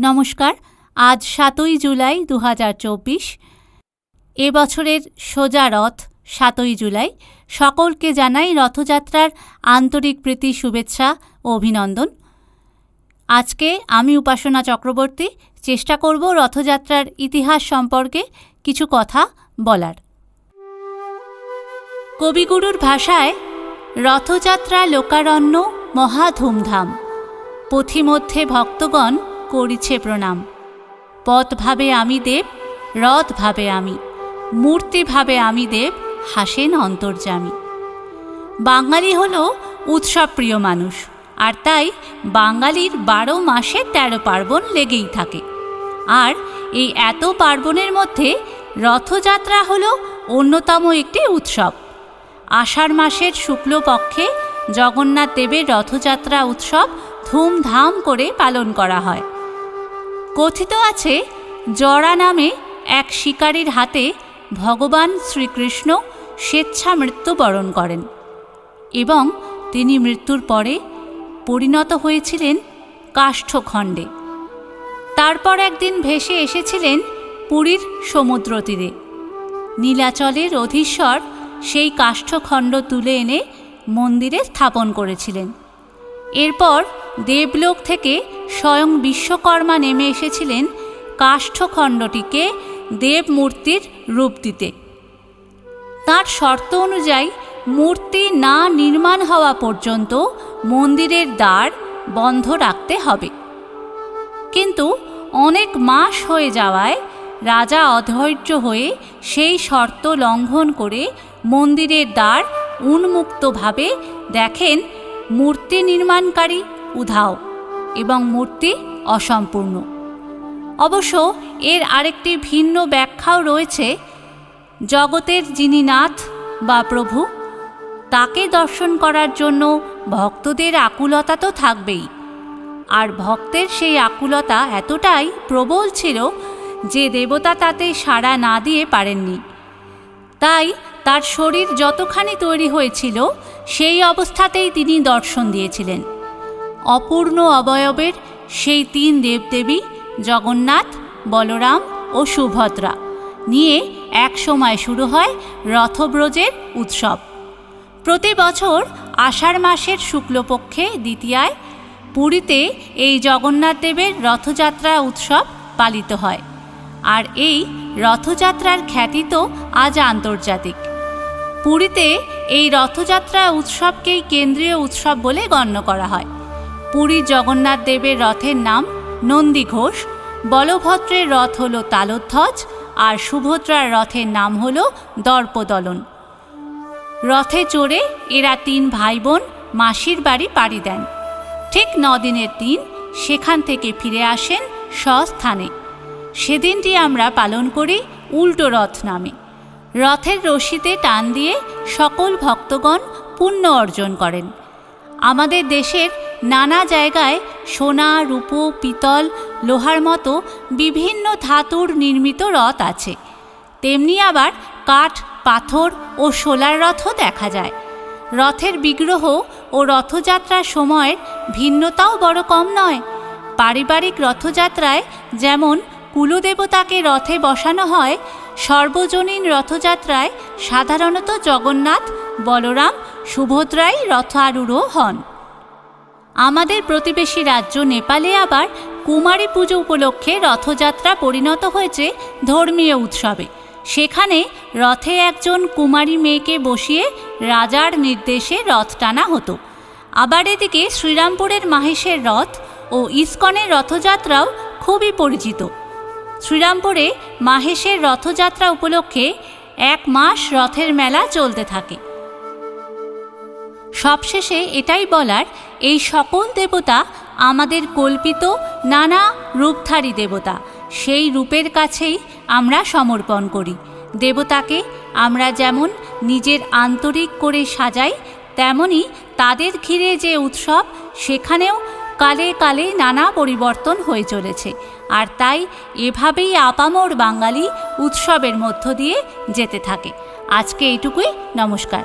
নমস্কার। আজ ৭ই জুলাই ২০২৪। এবছরের সোজা রথ ৭ই জুলাই। সকলকে জানাই রথযাত্রার আন্তরিক প্রীতি, শুভেচ্ছা ও অভিনন্দন। আজকে আমি উপাসনা চক্রবর্তী চেষ্টা করব রথযাত্রার ইতিহাস সম্পর্কে কিছু কথা বলার। কবিগুরুর ভাষায় রথযাত্রা লোকারণ্য মহা ধুমধাম, পথিমধ্যে ভক্তগণ করিছে প্রণাম। পথ ভাবে আমি দেব, রথ ভাবে আমি, মূর্তি ভাবে আমি দেব, হাসেন অন্তর্যামী। বাঙালি হল উৎসবপ্রিয় মানুষ, আর তাই বাঙালির ১২ মাসে ১৩ পার্বণ লেগেই থাকে। আর এই এত পার্বণের মধ্যে রথযাত্রা হল অন্যতম একটি উৎসব। আষাঢ় মাসের শুক্লপক্ষে জগন্নাথ দেবের রথযাত্রা উৎসব ধুমধাম করে পালন করা হয়। কথিত আছে, জরা নামে এক শিকারীর হাতে ভগবান শ্রীকৃষ্ণ স্বেচ্ছা মৃত্যুবরণ করেন এবং তিনি মৃত্যুর পরে পরিণত হয়েছিলেন কাষ্ঠখণ্ডে। তারপর একদিন ভেসে এসেছিলেন পুরীর সমুদ্র তীরে। নীলাচলের অধীশ্বর সেই কাষ্ঠখণ্ড তুলে এনে মন্দিরে স্থাপন করেছিলেন। এরপর দেবলোক থেকে স্বয়ং বিশ্বকর্মা নেমে এসেছিলেন কাষ্ঠখণ্ডটিকে দেবমূর্তির রূপ দিতে। তাঁর শর্ত অনুযায়ী মূর্তি না নির্মাণ হওয়া পর্যন্ত মন্দিরের দ্বার বন্ধ রাখতে হবে। কিন্তু অনেক মাস হয়ে যাওয়ায় রাজা অধৈর্য হয়ে সেই শর্ত লঙ্ঘন করে মন্দিরের দ্বার উন্মুক্তভাবে দেখেন মূর্তি নির্মাণকারী উধাও এবং মূর্তি অসম্পূর্ণ। অবশ্য এর আরেকটি ভিন্ন ব্যাখ্যাও রয়েছে। জগতের যিনি নাথ বা প্রভু, তাকে দর্শন করার জন্য ভক্তদের আকুলতা তো থাকবেই। আর ভক্তের সেই আকুলতা এতটাই প্রবল ছিল যে দেবতা তাতে সাড়া না দিয়ে পারেননি। তাই তার শরীর যতখানি তৈরি হয়েছিল সেই অবস্থাতেই তিনি দর্শন দিয়েছিলেন। অপূর্ণ অবয়বের সেই ৩ দেবদেবী জগন্নাথ, বলরাম ও সুভদ্রা নিয়ে একসময় শুরু হয় রথব্রজের উৎসব। প্রতি বছর আষাঢ় মাসের শুক্লপক্ষে দ্বিতীয়ায় পুরীতে এই জগন্নাথ দেবের রথযাত্রা উৎসব পালিত হয়। আর এই রথযাত্রার খ্যাতি তো আজ আন্তর্জাতিক। পুরীতে এই রথযাত্রা উৎসবকেই কেন্দ্রীয় উৎসব বলে গণ্য করা হয়। পুরীর জগন্নাথ দেবের রথের নাম নন্দীঘোষ, বলভদ্রের রথ হল তালধ্বজ, আর সুভদ্রার রথের নাম হল দর্পদলন। রথে চড়ে এরা ৩ ভাই বোন মাসির বাড়ি পাড়ি দেন। ঠিক ৯ দিনের দিন সেখান থেকে ফিরে আসেন স্বস্থানে। সেদিনটি আমরা পালন করি উল্টো রথ নামে। রথের রশিতে টান দিয়ে সকল ভক্তগণ পুণ্য অর্জন করেন। আমাদের দেশের নানা জায়গায় সোনা, রূপো, পিতল, লোহার মতো বিভিন্ন ধাতুর নির্মিত রথ আছে। তেমনি আবার কাঠ, পাথর ও শোলার রথও দেখা যায়। রথের বিগ্রহ ও রথযাত্রার সময়ের ভিন্নতাও বড় কম নয়। পারিবারিক রথযাত্রায় যেমন কুলদেবতাকে রথে বসানো হয়, সর্বজনীন রথযাত্রায় সাধারণত জগন্নাথ, বলরাম, সুভদ্রাই রথারূঢ় হন। আমাদের প্রতিবেশী রাজ্য নেপালে আবার কুমারী পুজো উপলক্ষে রথযাত্রা পরিণত হয়েছে ধর্মীয় উৎসবে। সেখানে রথে একজন কুমারী মেয়েকে বসিয়ে রাজার নির্দেশে রথ টানা হতো। আবার এদিকে শ্রীরামপুরের মাহেশের রথ ও ইস্কনের রথযাত্রাও খুবই পরিচিত। শ্রীরামপুরে মাহেশের রথযাত্রা উপলক্ষে ১ মাস রথের মেলা চলতে থাকে। সবশেষে এটাই বলার, এই সকল দেবতা আমাদের কল্পিত নানা রূপধারী দেবতা। সেই রূপের কাছেই আমরা সমর্পণ করি। দেবতাকে আমরা যেমন নিজের আন্তরিক করে সাজাই, তেমনি তাদের ঘিরে যে উৎসব, সেখানেও কালে কালে নানা পরিবর্তন হয়ে চলেছে। আর তাই এভাবেই আপামর বাঙালি উৎসবের মধ্য দিয়ে যেতে থাকে। আজকে এইটুকুই। নমস্কার।